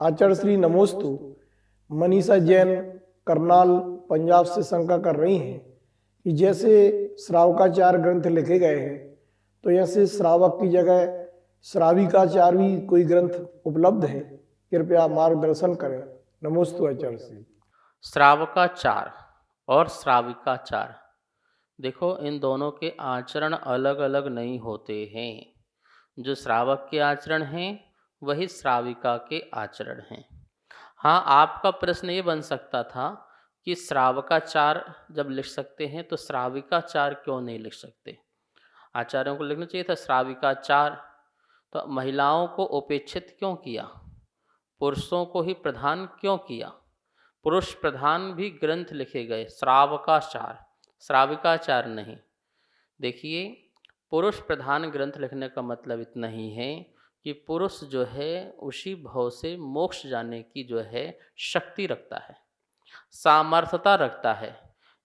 आचार्य श्री नमोस्तु। मनीषा जैन करनाल पंजाब से शंका कर रही हैं कि जैसे श्रावकाचार ग्रंथ लिखे गए हैं तो ऐसे श्रावक की जगह श्राविकाचार भी कोई ग्रंथ उपलब्ध है, कृपया मार्गदर्शन करें। नमोस्तु आचार्य श्री। श्रावकाचार और श्राविकाचार, देखो इन दोनों के आचरण अलग अलग नहीं होते हैं। जो श्रावक के आचरण हैं वही श्राविका के आचरण हैं। हाँ, आपका प्रश्न ये बन सकता था कि श्रावकाचार जब लिख सकते हैं तो श्राविकाचार क्यों नहीं लिख सकते। आचार्यों को लिखना चाहिए था श्राविकाचार। तो महिलाओं को उपेक्षित क्यों किया, पुरुषों को ही प्रधान क्यों किया। पुरुष प्रधान भी ग्रंथ लिखे गए, श्रावकाचार, श्राविकाचार नहीं। देखिए, पुरुष प्रधान ग्रंथ लिखने का मतलब इतना ही है कि पुरुष जो है उसी भाव से मोक्ष जाने की जो है शक्ति रखता है, सामर्थ्यता रखता है।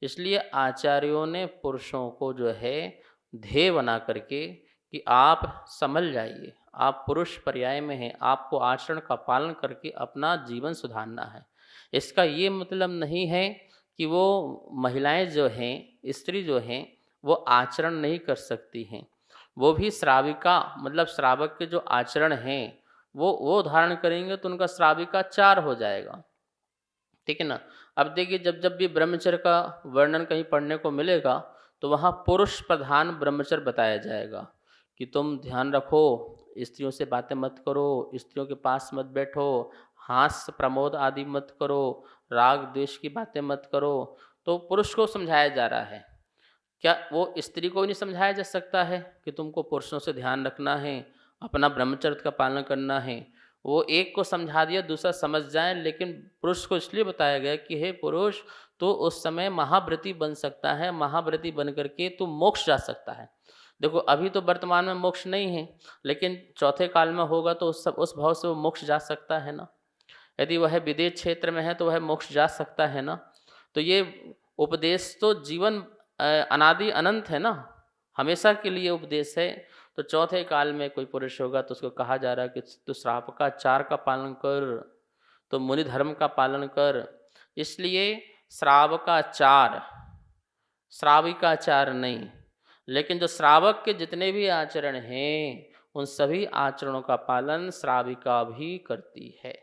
इसलिए आचार्यों ने पुरुषों को जो है ध्येय बना करके कि आप संभल जाइए, आप पुरुष पर्याय में हैं, आपको आचरण का पालन करके अपना जीवन सुधारना है। इसका ये मतलब नहीं है कि वो महिलाएं जो हैं, स्त्री जो हैं, वो आचरण नहीं कर सकती हैं। वो भी श्राविका मतलब श्रावक के जो आचरण हैं वो धारण करेंगे तो उनका श्राविकाचार हो जाएगा, ठीक है ना। अब देखिए, जब जब भी ब्रह्मचर्य का वर्णन कहीं पढ़ने को मिलेगा तो वहाँ पुरुष प्रधान ब्रह्मचर्य बताया जाएगा कि तुम ध्यान रखो, स्त्रियों से बातें मत करो, स्त्रियों के पास मत बैठो, हास्य प्रमोद आदि मत करो, राग द्वेष की बातें मत करो। तो पुरुष को समझाया जा रहा है। क्या वो स्त्री को नहीं समझाया जा सकता है कि तुमको पुरुषों से ध्यान रखना है, अपना ब्रह्मचर्य का पालन करना है। वो एक को समझा दिया, दूसरा समझ जाए, लेकिन पुरुष को इसलिए बताया गया कि हे पुरुष, तो उस समय महाव्रती बन सकता है, महाव्रती बन करके तू मोक्ष जा सकता है। देखो, अभी तो वर्तमान में मोक्ष नहीं है, लेकिन चौथे काल में होगा तो उस भाव से वो मोक्ष जा सकता है ना। यदि वह विदेश क्षेत्र में है तो वह मोक्ष जा सकता है ना। तो ये उपदेश तो जीवन अनादि अनंत है ना, हमेशा के लिए उपदेश है। तो चौथे काल में कोई पुरुष होगा तो उसको कहा जा रहा है कि तू श्रावकाचार का पालन कर, तो मुनि धर्म का पालन कर। इसलिए श्रावकाचार, श्राविकाचार नहीं। लेकिन जो श्रावक के जितने भी आचरण हैं उन सभी आचरणों का पालन श्राविका भी करती है।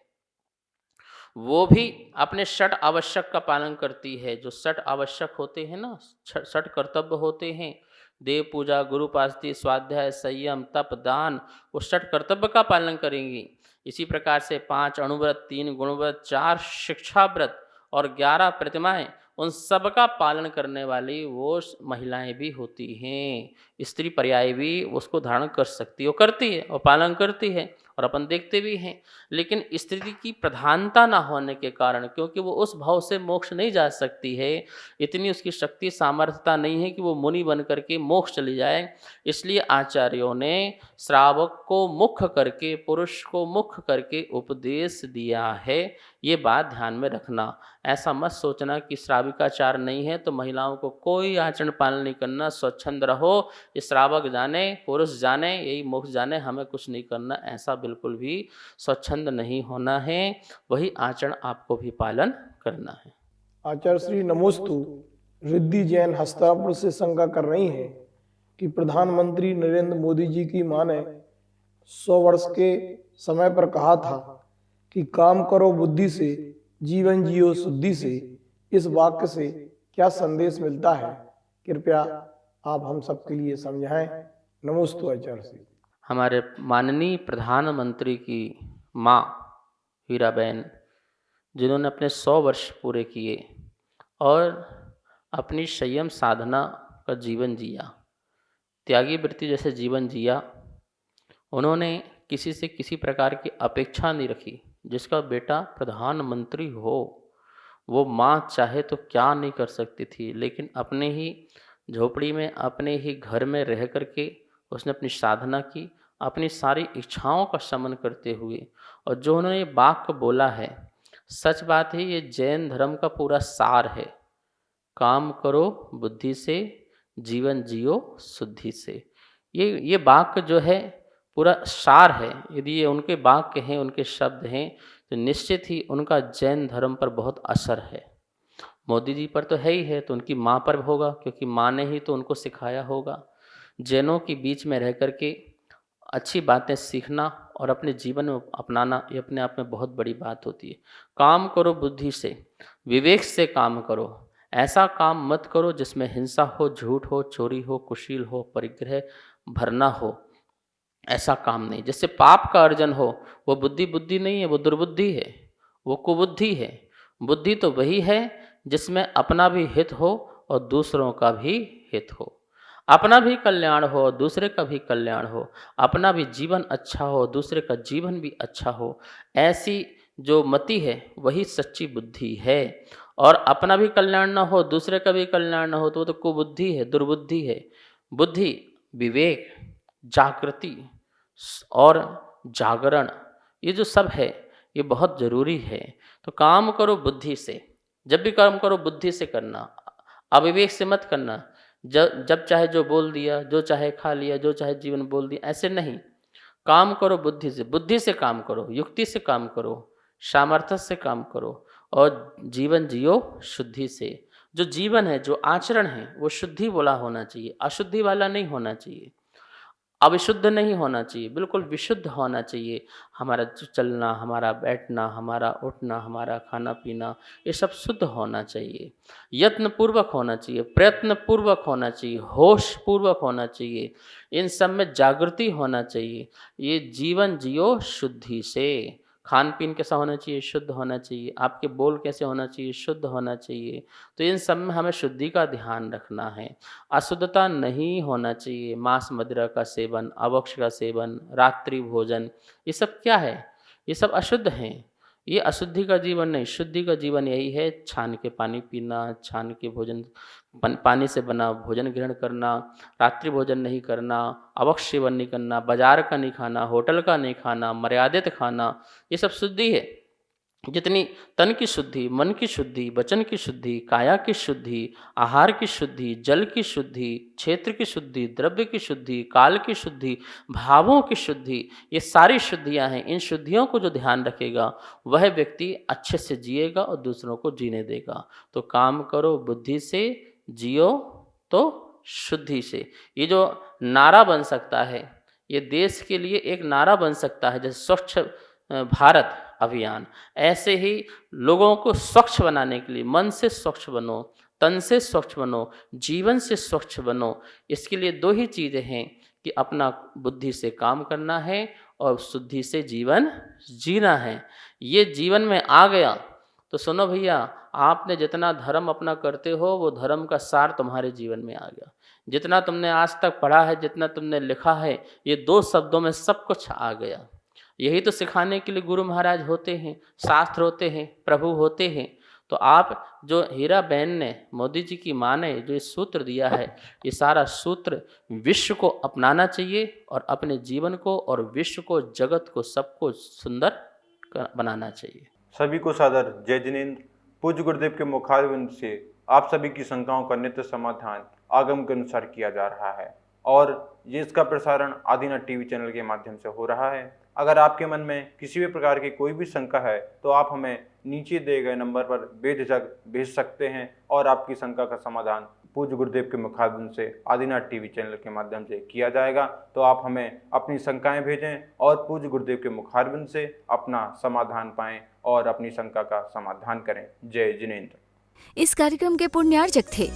वो भी अपने षट आवश्यक का पालन करती है। जो षट आवश्यक होते हैं ना, षट कर्तव्य होते हैं, देव पूजा, गुरुपास्ति, स्वाध्याय, संयम, तप, दान, वो षट कर्तव्य का पालन करेंगी। इसी प्रकार से 5 अणुव्रत, 3 गुणव्रत, 4 शिक्षा व्रत और 11 प्रतिमाएं, उन सब का पालन करने वाली वो महिलाएं भी होती हैं। स्त्री पर्याय भी उसको धारण कर सकती है, वो करती है और पालन करती है, और अपन देखते भी हैं। लेकिन स्त्री की प्रधानता ना होने के कारण, क्योंकि वो उस भाव से मोक्ष नहीं जा सकती है, इतनी उसकी शक्ति सामर्थ्यता नहीं है कि वो मुनि बन करके मोक्ष चली जाए, इसलिए आचार्यों ने श्रावक को मुख्य करके, पुरुष को मुख्य करके उपदेश दिया है। ये बात ध्यान में रखना। ऐसा मत सोचना कि श्राविकाचार नहीं है तो महिलाओं को कोई आचरण पालन नहीं करना, स्वच्छंद रहो, ये श्रावक जाने, पुरुष जाने, यही मोक्ष जाने, हमें कुछ नहीं करना, ऐसा बिल्कुल भी स्वच्छंद नहीं होना है। वही आचरण आपको भी पालन करना है। आचार्य श्री नमोस्तु। रिद्धि जैन हस्तापुर से शंका कर रही हैं कि प्रधानमंत्री नरेंद्र मोदी जी की मां ने 100 वर्ष के समय पर कहा था कि काम करो बुद्धि से, जीवन जियो शुद्धि से। इस वाक्य से क्या संदेश मिलता है, कृपया आप हम सबके लिए समझाएं। नमोस्तु आचार्य श्री। हमारे माननीय प्रधानमंत्री की माँ हीराबेन, जिन्होंने अपने 100 वर्ष पूरे किए और अपनी संयम साधना का जीवन जिया, त्यागी वृत्ति जैसे जीवन जिया, उन्होंने किसी से किसी प्रकार की अपेक्षा नहीं रखी। जिसका बेटा प्रधानमंत्री हो, वो माँ चाहे तो क्या नहीं कर सकती थी, लेकिन अपने ही झोपड़ी में, अपने ही घर में रह करके उसने अपनी साधना की, अपनी सारी इच्छाओं का शमन करते हुए। और जो उन्होंने ये वाक्य बोला है, सच बात है, ये जैन धर्म का पूरा सार है। काम करो बुद्धि से, जीवन जियो शुद्धि से। ये वाक्य जो है पूरा सार है। यदि ये उनके वाक्य हैं, उनके शब्द हैं, तो निश्चित ही उनका जैन धर्म पर बहुत असर है। मोदी जी पर तो है ही है, तो उनकी माँ पर होगा, क्योंकि माँ ने ही तो उनको सिखाया होगा। जैनों के बीच में रह कर के अच्छी बातें सीखना और अपने जीवन में अपनाना, ये अपने आप में बहुत बड़ी बात होती है। काम करो बुद्धि से, विवेक से काम करो। ऐसा काम मत करो जिसमें हिंसा हो, झूठ हो, चोरी हो, कुशील हो, परिग्रह भरना हो। ऐसा काम नहीं, जिससे पाप का अर्जन हो। वो बुद्धि बुद्धि नहीं है, वो दुर्बुद्धि है, वो कुबुद्धि है। बुद्धि तो वही है जिसमें अपना भी हित हो और दूसरों का भी हित हो, अपना भी कल्याण हो और दूसरे का भी कल्याण हो, अपना भी जीवन अच्छा हो, दूसरे का जीवन भी अच्छा हो। ऐसी जो मति है वही सच्ची बुद्धि है। और अपना भी कल्याण ना हो, दूसरे का भी कल्याण ना हो, तो वो तो कुबुद्धि है, दुर्बुद्धि है। बुद्धि, विवेक, जागृति और जागरण, ये जो सब है ये बहुत ज़रूरी है। तो काम करो बुद्धि से, जब भी काम करो बुद्धि से करना, अविवेक से मत करना। जब जब चाहे जो बोल दिया, जो चाहे खा लिया, जो चाहे जीवन बोल दिया, ऐसे नहीं। काम करो बुद्धि से काम करो, युक्ति से काम करो, सामर्थ्य से काम करो और जीवन जियो शुद्धि से। जो जीवन है, जो आचरण है, वो शुद्धि वाला होना चाहिए, अशुद्धि वाला नहीं होना चाहिए। अविशुद्ध नहीं होना चाहिए, बिल्कुल विशुद्ध होना चाहिए। हमारा चलना, हमारा बैठना, हमारा उठना, हमारा खाना पीना, ये सब शुद्ध होना चाहिए। यत्न पूर्वक होना चाहिए, प्रयत्न पूर्वक होना चाहिए, होश पूर्वक होना चाहिए। इन सब में जागृति होना चाहिए। ये जीवन जियो शुद्धि से। खान पीन कैसा होना चाहिए? शुद्ध होना चाहिए। आपके बोल कैसे होना चाहिए? शुद्ध होना चाहिए। तो इन सब में हमें शुद्धि का ध्यान रखना है। अशुद्धता नहीं होना चाहिए। मांस मदिरा का सेवन, अभक्ष का सेवन, रात्रि भोजन, ये सब क्या है? ये सब अशुद्ध हैं। ये अशुद्धि का जीवन नहीं, शुद्धि का जीवन यही है। छान के पानी पीना, छान के भोजन, पानी से बना भोजन ग्रहण करना, रात्रि भोजन नहीं करना, अभक्ष सेवन नहीं करना, बाजार का नहीं खाना, होटल का नहीं खाना, मर्यादित खाना, ये सब शुद्धि है। जितनी तन की शुद्धि, मन की शुद्धि, वचन की शुद्धि, काया की शुद्धि, आहार की शुद्धि, जल की शुद्धि, क्षेत्र की शुद्धि, द्रव्य की शुद्धि, काल की शुद्धि, भावों की शुद्धि, ये सारी शुद्धियां हैं। इन शुद्धियों को जो ध्यान रखेगा वह व्यक्ति अच्छे से जिएगा और दूसरों को जीने देगा। तो काम करो बुद्धि से, जियो तो शुद्धि से। ये जो नारा बन सकता है, ये देश के लिए एक नारा बन सकता है, जैसे स्वच्छ भारत अभियान। ऐसे ही लोगों को स्वच्छ बनाने के लिए मन से स्वच्छ बनो, तन से स्वच्छ बनो, जीवन से स्वच्छ बनो। इसके लिए दो ही चीज़ें हैं कि अपना बुद्धि से काम करना है और शुद्धि से जीवन जीना है। ये जीवन में आ गया तो सुनो भैया, आपने जितना धर्म अपना करते हो वो धर्म का सार तुम्हारे जीवन में आ गया। जितना तुमने आज तक पढ़ा है, जितना तुमने लिखा है, ये दो शब्दों में सब कुछ आ गया। यही तो सिखाने के लिए गुरु महाराज होते हैं, शास्त्र होते हैं, प्रभु होते हैं। तो आप जो हीरा बहन ने, मोदी जी की माँ ने जो ये सूत्र दिया है, ये सारा सूत्र विश्व को अपनाना चाहिए और अपने जीवन को और विश्व को, जगत को, सबको सुंदर बनाना चाहिए। सभी को सादर जय जिनेंद्र। पूज्य गुरुदेव के मुखारविंद से आप सभी की शंकाओं का नित्य समाधान आगम के अनुसार किया जा रहा है और ये इसका प्रसारण आदिनाथ टीवी चैनल के माध्यम से हो रहा है। अगर आपके मन में किसी भी प्रकार की कोई भी शंका है तो आप हमें नीचे दिए गए नंबर पर बेझिझक भेज सकते हैं और आपकी शंका का समाधान पूज्य गुरुदेव के मुखारविंद से आदिनाथ टीवी चैनल के माध्यम से किया जाएगा। तो आप हमें अपनी शंकाएं भेजें और पूज्य गुरुदेव के मुखारविंद से अपना समाधान पाएं और अपनी शंका का समाधान करें। जय जिनेंद्र। इस कार्यक्रम के पुण्यार्चक थे